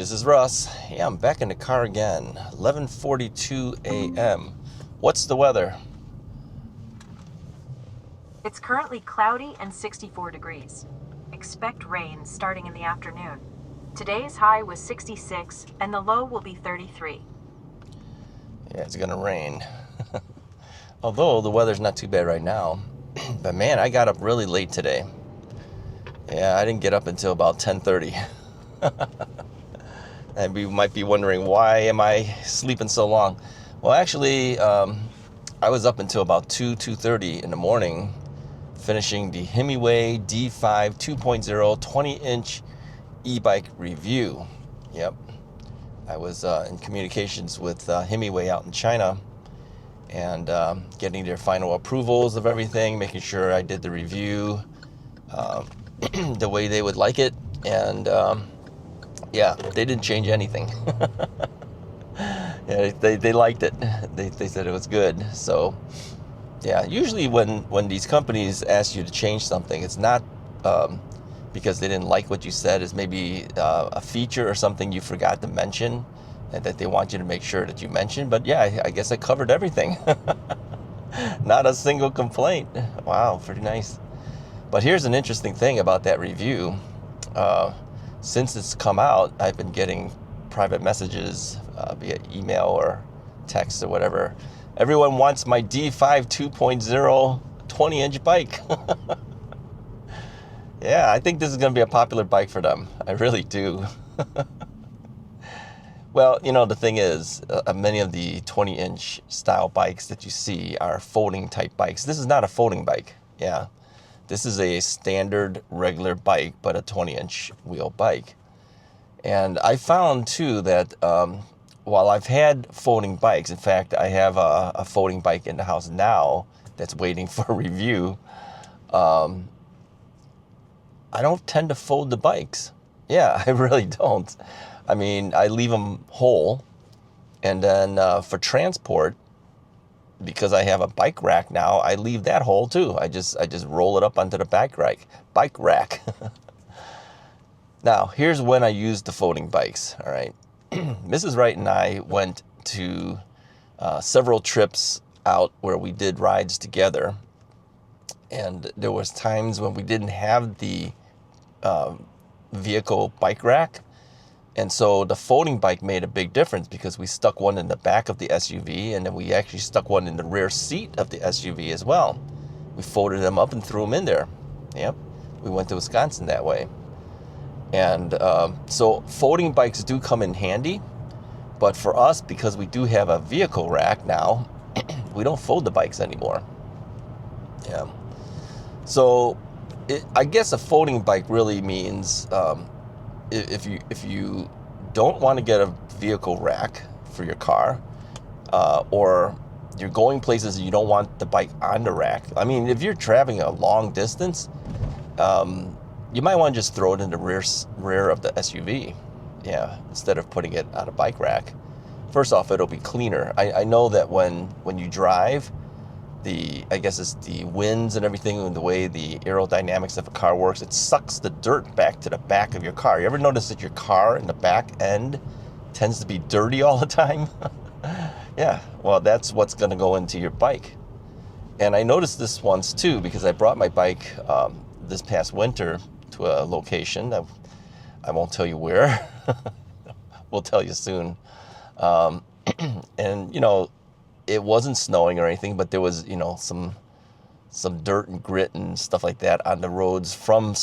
This is Russ. Yeah, I'm back in the car again. 11:42 a.m. What's the weather? It's currently cloudy and 64 degrees. Expect rain starting in the afternoon. Today's high was 66 and the low will be 33. Yeah, it's gonna rain. Although the weather's not too bad right now. But man, I got up really late today. Yeah, I didn't get up until about 10:30. And you might be wondering, why am I sleeping so long? Well, actually, I was up until about 2:30 in the morning, finishing the Himiway D5 2.0 20-inch e-bike review. Yep. I was in communications with Himiway out in China, and getting their final approvals of everything, making sure I did the review the way they would like it, and yeah, they didn't change anything. Yeah, they liked it. They said it was good. So yeah, usually when these companies ask you to change something, it's not because they didn't like what you said. It's maybe a feature or something you forgot to mention, and that they want you to make sure that you mention. But yeah, I guess I covered everything. Not a single complaint. Wow, pretty nice. But here's an interesting thing about that review. Since it's come out, I've been getting private messages via email or text or whatever. Everyone wants my D5 2.0 20-inch bike. Yeah, I think this is going to be a popular bike for them. I really do. Well, you know, the thing is, many of the 20-inch style bikes that you see are folding type bikes. This is not a folding bike. Yeah. This is a standard regular bike, but a 20-inch wheel bike. And I found too that while I've had folding bikes, in fact, I have a folding bike in the house now that's waiting for a review. I don't tend to fold the bikes. Yeah, I really don't. I mean, I leave them whole, and then for transport, because I have a bike rack now, I leave that whole too. I just roll it up onto the bike rack. Now, here's when I use the folding bikes. All right, Mrs. Wright and I went to several trips out where we did rides together, and there was times when we didn't have the vehicle bike rack. And so the folding bike made a big difference, because we stuck one in the back of the SUV, and then we actually stuck one in the rear seat of the SUV as well. We folded them up and threw them in there. Yep. We went to Wisconsin that way. And so folding bikes do come in handy. But for us, because we do have a vehicle rack now, we don't fold the bikes anymore. Yeah. So I guess a folding bike really means if you don't want to get a vehicle rack for your car, or you're going places and you don't want the bike on the rack. I mean, if you're traveling a long distance, you might want to just throw it in the rear of the SUV, yeah, instead of putting it on a bike rack. First off, it'll be cleaner. I know that when you drive, I guess it's the winds and everything, and the way the aerodynamics of a car works, it sucks the dirt back to the back of your car. You ever notice that your car in the back end tends to be dirty all the time? Yeah, well, that's what's going to go into your bike. And I noticed this once too, because I brought my bike this past winter to a location. I won't tell you where. We'll tell you soon. And, you know, it wasn't snowing or anything, but there was, you know, some dirt and grit and stuff like that on the roads from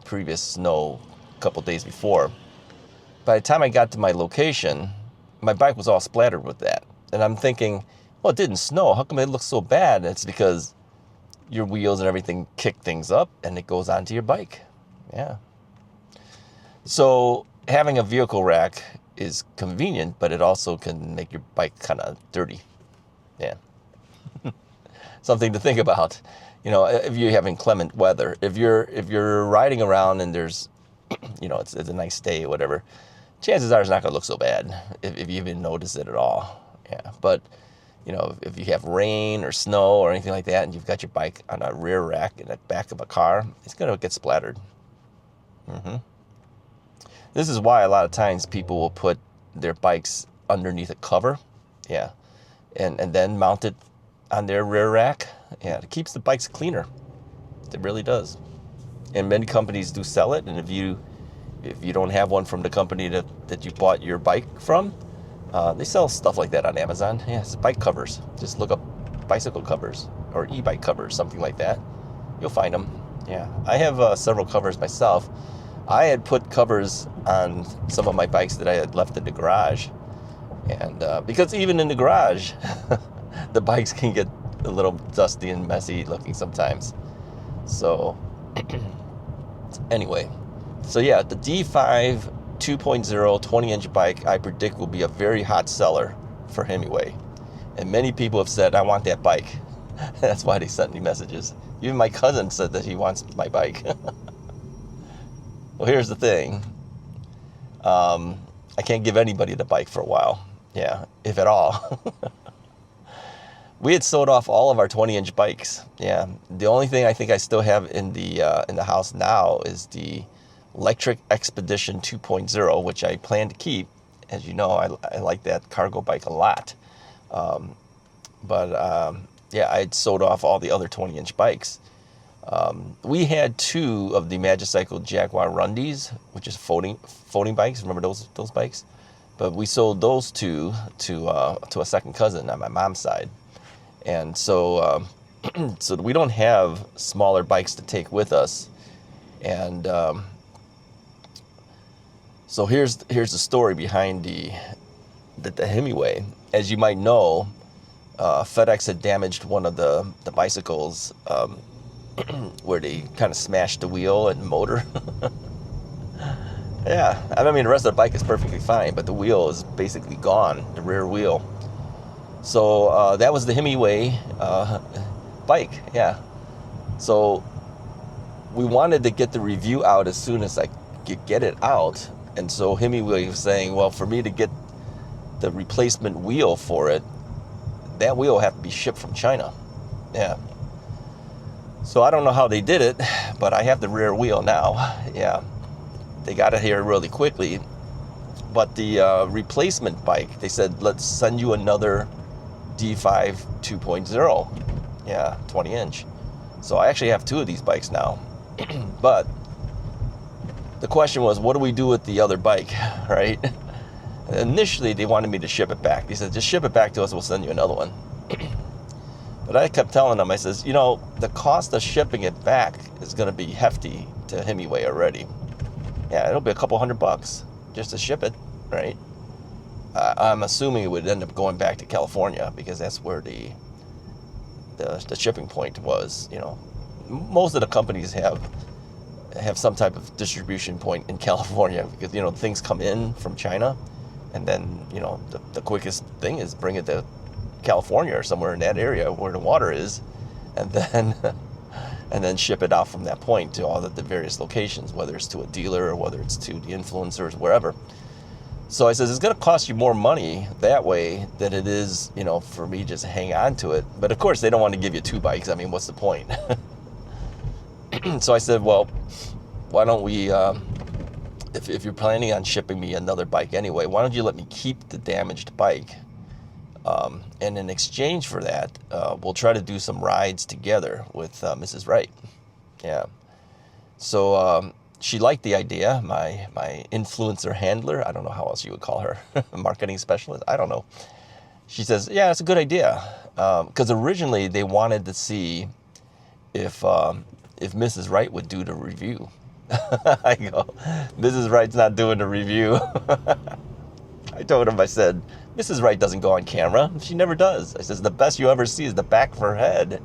previous snow a couple days before. By the time I got to my location, my bike was all splattered with that. And I'm thinking, well, it didn't snow. How come it looks so bad? It's because your wheels and everything kick things up, and it goes onto your bike. Yeah. So having a vehicle rack is convenient, but it also can make your bike kind of dirty. Yeah. Something to think about. You know, if you're having inclement weather, if you're riding around and there's, you know, it's a nice day or whatever, chances are it's not going to look so bad if you even notice it at all. Yeah. But, you know, if you have rain or snow or anything like that, and you've got your bike on a rear rack in the back of a car, it's going to get splattered. This is why a lot of times people will put their bikes underneath a cover, yeah, and then mount it on their rear rack. Yeah, it keeps the bikes cleaner. It really does. And many companies do sell it, and if you don't have one from the company that you bought your bike from, they sell stuff like that on Amazon. Yeah, it's bike covers. Just look up bicycle covers or e-bike covers, something like that. You'll find them. Yeah, I have several covers myself. I had put covers on some of my bikes that I had left in the garage, and because even in the garage, the bikes can get a little dusty and messy looking sometimes. So anyway, so yeah, the D5 2.0 20-inch bike I predict will be a very hot seller for Himiway, and many people have said, I want that bike. That's why they sent me messages. Even my cousin said that he wants my bike. Well, here's the thing. I can't give anybody the bike for a while. Yeah, if at all. We had sold off all of our 20-inch bikes. Yeah, the only thing I think I still have in the house now is the Lectric Expedition 2.0, which I plan to keep. As you know, I like that cargo bike a lot. Yeah, I'd sold off all the other 20-inch bikes. We had 2 of the Magicycle Jaguar Rundies, which is folding bikes. Remember those bikes? But we sold those 2 to a second cousin on my mom's side, and so so we don't have smaller bikes to take with us. And so here's the story behind the Himiway. As you might know, FedEx had damaged one of the bicycles. Where they kind of smashed the wheel and motor. Yeah, I mean, the rest of the bike is perfectly fine, but the wheel is basically gone, the rear wheel. So that was the Himiway bike, yeah. So we wanted to get the review out as soon as I could get it out. And so Himiway was saying, well, for me to get the replacement wheel for it, that wheel will have to be shipped from China. Yeah. So I don't know how they did it, but I have the rear wheel now. Yeah, they got it here really quickly. But the replacement bike, they said, let's send you another D5 2.0. Yeah, 20-inch. So I actually have 2 of these bikes now. But the question was, what do we do with the other bike, right? Initially, they wanted me to ship it back. They said, just ship it back to us, we'll send you another one. But I kept telling them, I says, you know, the cost of shipping it back is going to be hefty to Himiway already. Yeah, it'll be a couple $100 just to ship it, right? I'm assuming it would end up going back to California because that's where the shipping point was. You know, most of the companies have some type of distribution point in California because, you know, things come in from China, and then, you know, the quickest thing is bring it to California or somewhere in that area where the water is, and then ship it out from that point to all the various locations, whether it's to a dealer or whether it's to the influencers, wherever. So I says, it's going to cost you more money that way than it is, you know, for me just hang on to it. But of course, they don't want to give you 2 bikes. I mean, what's the point? So I said, well, why don't we, if you're planning on shipping me another bike anyway, why don't you let me keep the damaged bike? And in exchange for that, we'll try to do some rides together with Mrs. Wright. Yeah. So she liked the idea. My influencer handler, I don't know how else you would call her, marketing specialist, I don't know. She says, yeah, it's a good idea. Because originally they wanted to see if Mrs. Wright would do the review. I go, Mrs. Wright's not doing the review. I told him, I said, Mrs. Wright doesn't go on camera. She never does. I says, the best you ever see is the back of her head.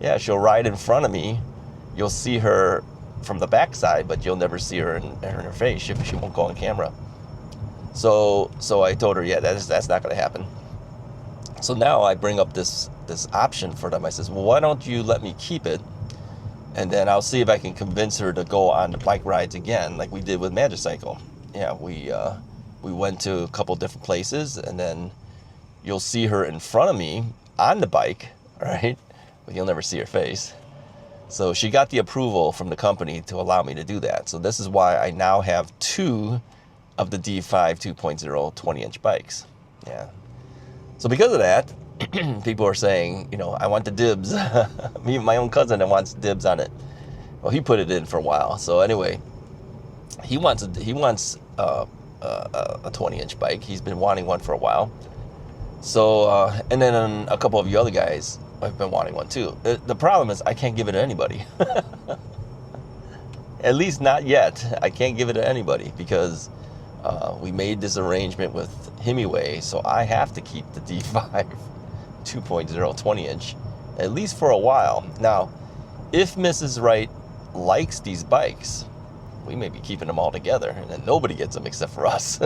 Yeah, she'll ride in front of me. You'll see her from the back side, but you'll never see her in her face. She won't go on camera. So I told her, yeah, that's not going to happen. So now I bring up this option for them. I says, well, why don't you let me keep it, and then I'll see if I can convince her to go on the bike rides again, like we did with Magicycle. Yeah, we went to a couple different places, and then you'll see her in front of me on the bike, right? But you'll never see her face. So she got the approval from the company to allow me to do that. So this is why I now have 2 of the D5 2.0 20-inch bikes. Yeah. So because of that, people are saying, you know, I want the dibs. Me and my own cousin that wants dibs on it. Well, he put it in for a while. So anyway, he wants a 20-inch bike. He's been wanting one for a while. So and then a couple of you other guys have been wanting one too. The problem is I can't give it to anybody. At least not yet. I can't give it to anybody because we made this arrangement with Himiway, so I have to keep the D5 2.0 20-inch at least for a while. Now, if Mrs. Wright likes these bikes, we may be keeping them all together, and then nobody gets them except for us.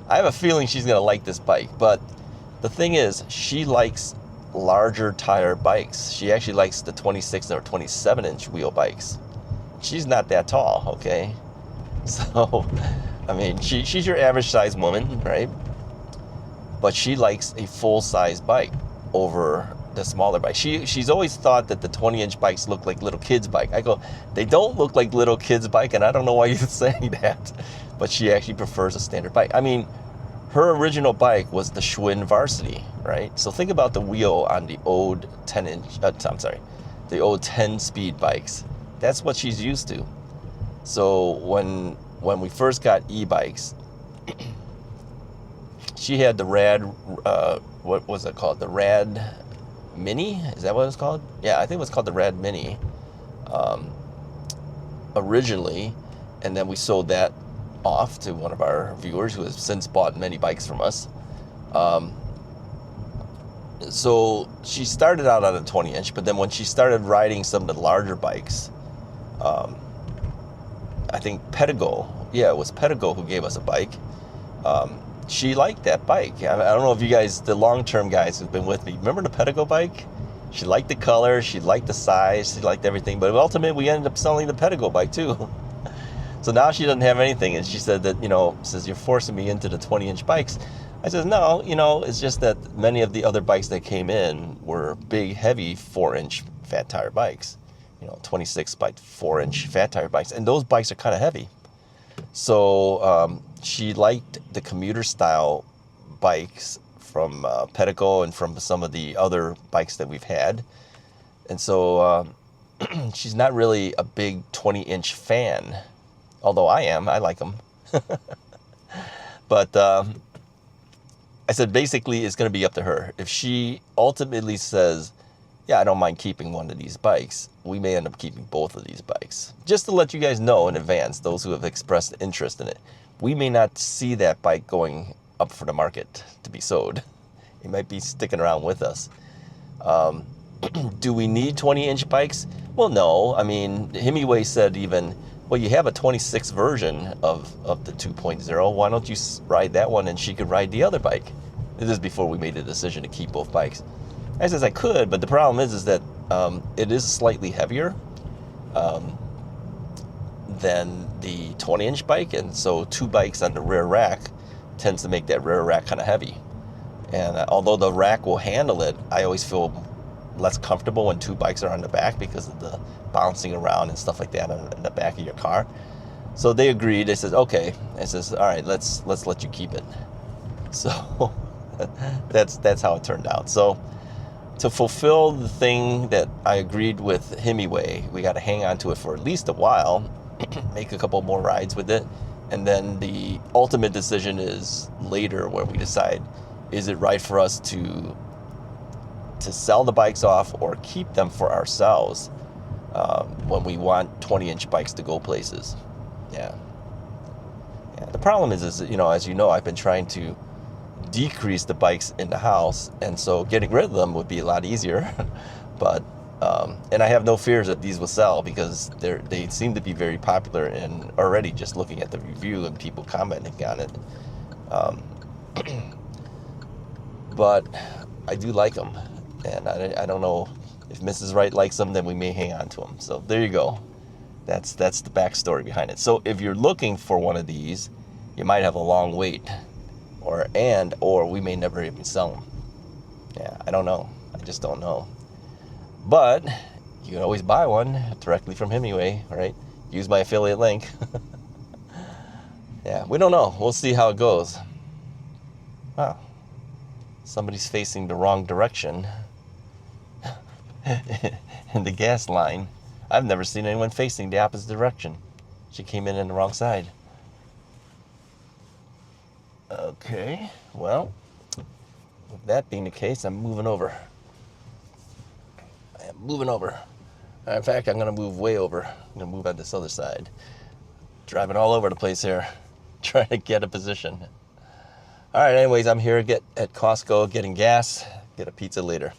I have a feeling she's going to like this bike, but the thing is, she likes larger tire bikes. She actually likes the 26 or 27-inch wheel bikes. She's not that tall, okay? So, I mean, she's your average size woman, right? But she likes a full-size bike over the smaller bike. She's always thought that the 20-inch bikes look like little kids' bike. I go, they don't look like little kids' bike, and I don't know why you're saying that. But she actually prefers a standard bike. I mean, her original bike was the XWing Varsity, right? So think about the wheel on the old 10-inch, the old 10-speed bikes. That's what she's used to. So when we first got e-bikes, she had the Rad, what was it called? The Rad Mini? Is that what it's called? Yeah, I think it was called the Rad Mini originally, and then we sold that off to one of our viewers who has since bought many bikes from us. So she started out on a 20-inch, but then when she started riding some of the larger bikes, I think Pedigo, yeah, it was Pedigo who gave us a bike. She liked that bike. I don't know if you guys, the long-term guys who've been with me, remember the Pedigo bike? She liked the color, she liked the size, she liked everything, but ultimately we ended up selling the Pedigo bike too. So now she doesn't have anything, and she said that, you know, says, you're forcing me into the 20-inch bikes. I said, no, you know, it's just that many of the other bikes that came in were big, heavy 4-inch fat tire bikes. You know, 26 by 4-inch fat tire bikes, and those bikes are kind of heavy. So she liked the commuter style bikes from Pedigo and from some of the other bikes that we've had. And so she's not really a big 20-inch fan, although I am. I like them. But I said basically it's going to be up to her. If she ultimately says, yeah, I don't mind keeping one of these bikes, we may end up keeping both of these bikes. Just to let you guys know in advance, those who have expressed interest in it, we may not see that bike going up for the market to be sold. It might be sticking around with us. Do we need 20-inch bikes? Well, no. I mean, Himiway said even, well, you have a 26 version of the 2.0. Why don't you ride that one and she could ride the other bike? This is before we made the decision to keep both bikes. I says I could, but the problem is that it is slightly heavier than the 20-inch bike, and so two bikes on the rear rack tends to make that rear rack kind of heavy. And although the rack will handle it, I always feel less comfortable when two bikes are on the back because of the bouncing around and stuff like that in the back of your car. So they agreed. They says, okay. I says, all right, let's let you keep it. So that's how it turned out. So to fulfill the thing that I agreed with Himiway, we got to hang on to it for at least a while, make a couple more rides with it, and then the ultimate decision is later where we decide, is it right for us to sell the bikes off or keep them for ourselves when we want 20-inch bikes to go places. Yeah. The problem is, you know, as you know, I've been trying to decrease the bikes in the house, and so getting rid of them would be a lot easier. But and I have no fears that these will sell because they seem to be very popular, and already just looking at the review and people commenting on it. But I do like them, and I don't know if Mrs. Wright likes them, then we may hang on to them. So there you go. That's the backstory behind it. So if you're looking for one of these, you might have a long wait, or we may never even sell them. Yeah, I don't know. I just don't know. But you can always buy one directly from Himiway, right? Use my affiliate link. Yeah, we don't know. We'll see how it goes. Wow. Somebody's facing the wrong direction in the gas line. I've never seen anyone facing the opposite direction. She came in the wrong side. Okay, well, with that being the case, I'm moving over. I am moving over. In fact, I'm going to move way over. I'm going to move on this other side. Driving all over the place here, trying to get a position. All right, anyways, I'm here at Costco getting gas. Get a pizza later.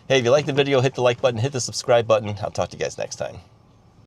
Hey, if you like the video, hit the like button, hit the subscribe button. I'll talk to you guys next time.